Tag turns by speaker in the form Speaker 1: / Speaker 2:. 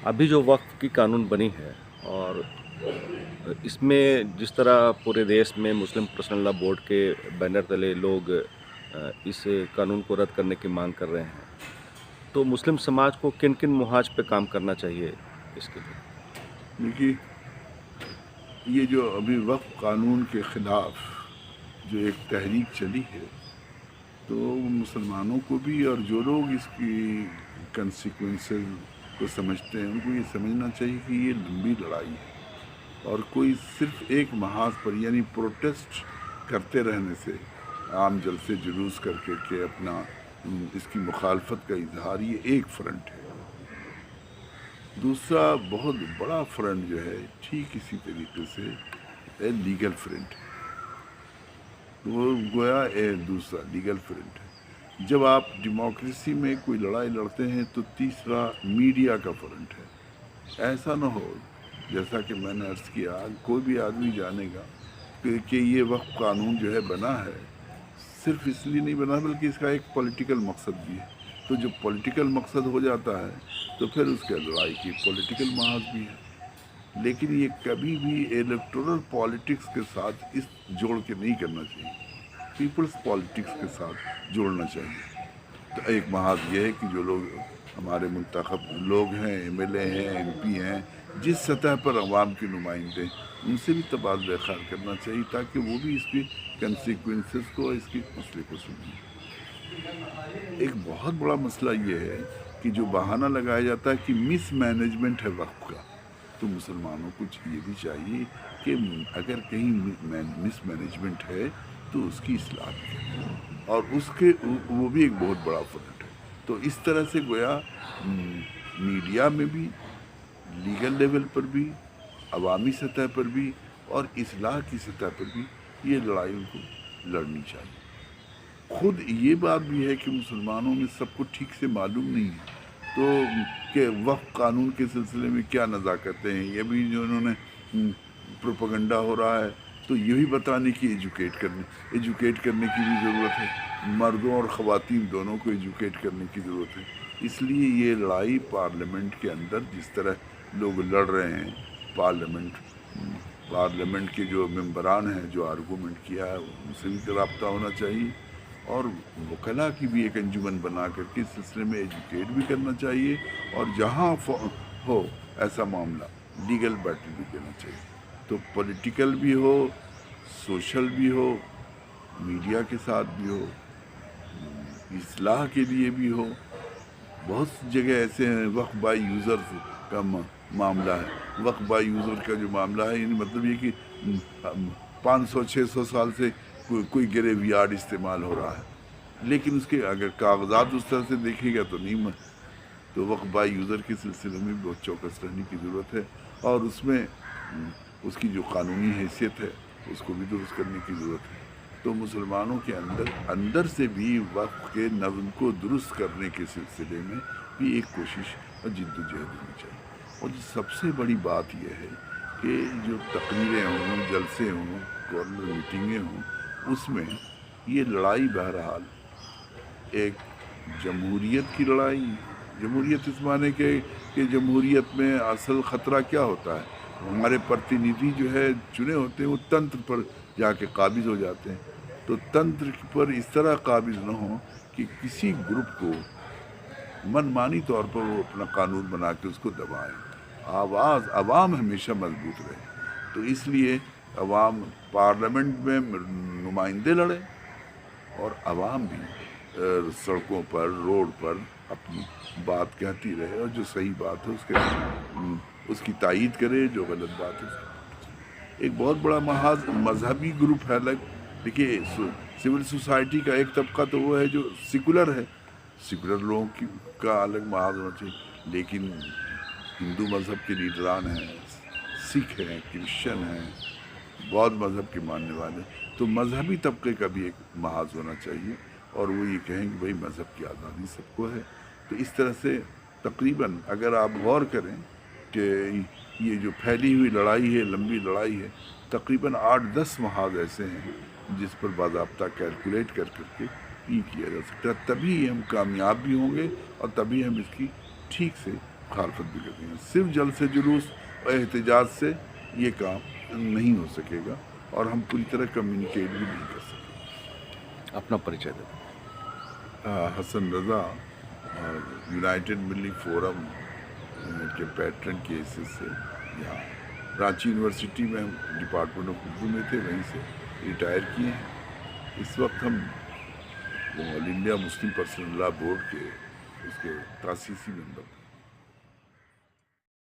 Speaker 1: अभी जो वक्फ की कानून बनी है और इसमें जिस तरह पूरे देश में मुस्लिम पर्सनल लॉ बोर्ड के बैनर तले लोग इस कानून को रद्द करने की मांग कर रहे हैं, तो मुस्लिम समाज को किन-किन मुहाज पे काम करना चाहिए इसके लिए?
Speaker 2: देखिए, ये जो अभी वक्फ कानून के ख़िलाफ़ जो एक तहरीक चली है, तो मुसलमानों को भी और जो लोग इसकी कंसिक्वेंसेस को समझते हैं उनको ये समझना चाहिए कि ये लंबी लड़ाई है और कोई सिर्फ एक महाज पर यानी प्रोटेस्ट करते रहने से, आम जलसे जुलूस करके के अपना इसकी मुखालफत का इजहार, ये एक फ्रंट है। दूसरा बहुत बड़ा फ्रंट जो है ठीक इसी तरीके से लीगल फ्रंट है, वो गोया दूसरा लीगल फ्रंट है। जब आप डेमोक्रेसी में कोई लड़ाई लड़ते हैं तो तीसरा मीडिया का फ्रंट है। ऐसा ना हो जैसा कि मैंने अर्ज़ किया, कोई भी आदमी जानेगा कि ये वक्फ कानून जो है बना है सिर्फ इसलिए नहीं बना बल्कि इसका एक पॉलिटिकल मकसद भी है। तो जब पॉलिटिकल मकसद हो जाता है तो फिर उसके लड़ाई की पॉलिटिकल महाज भी है। लेकिन ये कभी भी इलेक्टोरल पॉलिटिक्स के साथ इस जोड़ के नहीं करना चाहिए, पीपल्स पॉलिटिक्स के साथ जोड़ना चाहिए। तो एक महाज ये है कि जो लोग हमारे मुंतखब लोग हैं, एमएलए हैं, एमपी हैं, जिस सतह पर अवाम के नुमाइंदे, उनसे भी तबादला ख्याल करना चाहिए ताकि वो भी इसकी कंसिक्वेंसेस को, इसके मसले को सुनें। एक बहुत बड़ा मसला ये है कि जो बहाना लगाया जाता है कि मिस मैनेजमेंट है वक्फ का, तो मुसलमानों को ये भी चाहिए कि अगर कहीं मिस मैनेजमेंट है तो उसकी इस्लाह करें, और उसके वो भी एक बहुत बड़ा फ्रंट है। तो इस तरह से गोया मीडिया में भी, लीगल लेवल पर भी, अवामी सतह पर भी और इस्लाह की सतह पर भी ये लड़ाई उनको लड़नी चाहिए। खुद ये बात भी है कि मुसलमानों में सबको ठीक से मालूम नहीं है तो कि वक्फ कानून के सिलसिले में क्या नज़ाकतें हैं, ये भी जो उन्होंने प्रोपेगेंडा हो रहा है, तो ये भी बताने की एजुकेट करने की भी ज़रूरत है। मर्दों और ख़वातीन दोनों को एजुकेट करने की ज़रूरत है। इसलिए ये लड़ाई पार्लियामेंट के अंदर जिस तरह लोग लड़ रहे हैं, पार्लियामेंट के जो मेंबरान हैं जो आर्गूमेंट किया है उनसे भी रब्ता होना चाहिए, और वकला की भी एक अंजुमन बना करके इस सिलसिले में एजुकेट भी करना चाहिए, और जहाँ हो ऐसा मामला लीगल बैटल भी देना चाहिए। तो पॉलिटिकल भी हो, सोशल भी हो, मीडिया के साथ भी हो, इस्लाह के लिए भी हो। बहुत सी जगह ऐसे हैं वक्फ बाय यूज़र का मामला है। वक्फ बाय यूज़र का जो मामला है, यानी मतलब ये कि 500-600 साल से कोई ग्रेव यार्ड इस्तेमाल हो रहा है, लेकिन उसके अगर कागजात उस तरह से देखेगा तो नहीं। तो वक्फ बाय यूज़र के सिलसिले में भी बहुत चौकस रहने की ज़रूरत है, और उसमें उसकी जो कानूनी हैसियत है उसको भी दुरुस्त करने की ज़रूरत है। तो मुसलमानों के अंदर से भी वक्फ के नज़्म को दुरुस्त करने के सिलसिले में भी एक कोशिश और जिद्दोजहद होनी चाहिए। और सबसे बड़ी बात यह है कि जो तकरीरें हों, जलसे हों, कॉर्नर मीटिंगें हों, उसमें ये लड़ाई बहरहाल एक जमहूरियत की लड़ाई, जमहूरियत इस माने कि जमहूरियत में असल ख़तरा क्या होता है, हमारे प्रतिनिधि जो है चुने होते हैं वो तंत्र पर जाके काबिज़ हो जाते हैं। तो तंत्र पर इस तरह काबिज़ न हो कि किसी ग्रुप को मनमानी तौर पर वो अपना कानून बना के उसको दबाएं। अवाम हमेशा मजबूत रहे। तो इसलिए अवाम पार्लियामेंट में नुमाइंदे लड़े और अवाम भी सड़कों पर, रोड पर अपनी बात कहती रहे, और जो सही बात है उसकी तायीद करे, जो गलत बात है उसकी। एक बहुत बड़ा मजहबी ग्रुप है अलग। देखिए, सिविल सोसाइटी का एक तबका तो वो है जो सेकुलर है, सेकुलर लोगों का अलग महाज होना चाहिए, लेकिन हिंदू मज़हब के लीडरान हैं, सिख हैं, क्रिश्चियन हैं, बौद्ध मज़हब के मानने वाले, तो मजहबी तबके का भी एक महाज होना चाहिए, और वो ये कहें कि भाई मज़हब की आज़ादी सबको है। तो इस तरह से तकरीबन अगर आप गौर करें कि ये जो फैली हुई लड़ाई है, लंबी लड़ाई है, तकरीबन 8-10 महाज ऐसे हैं जिस पर बाज़ाब्ता कैलकुलेट कर करके ये किया जा सकता है। तभी हम कामयाब भी होंगे और तभी हम इसकी ठीक से मुखालफत भी करती हैं। सिर्फ जलसे जुलूस और एहतजाज से ये काम नहीं हो सकेगा और हम पूरी तरह कम्युनिकेट भी नहीं कर सकेंगे।
Speaker 1: अपना परिचय दें।
Speaker 2: हसन रज़ा यूनाइटेड मिली फोरम के पैटर्न के हिस्से से यहाँ रांची यूनिवर्सिटी में हम डिपार्टमेंट ऑफ उर्दू में थे, वहीं से रिटायर किए हैं। इस वक्त हम all India Muslim personal law board के उसके तासीसी मेंबर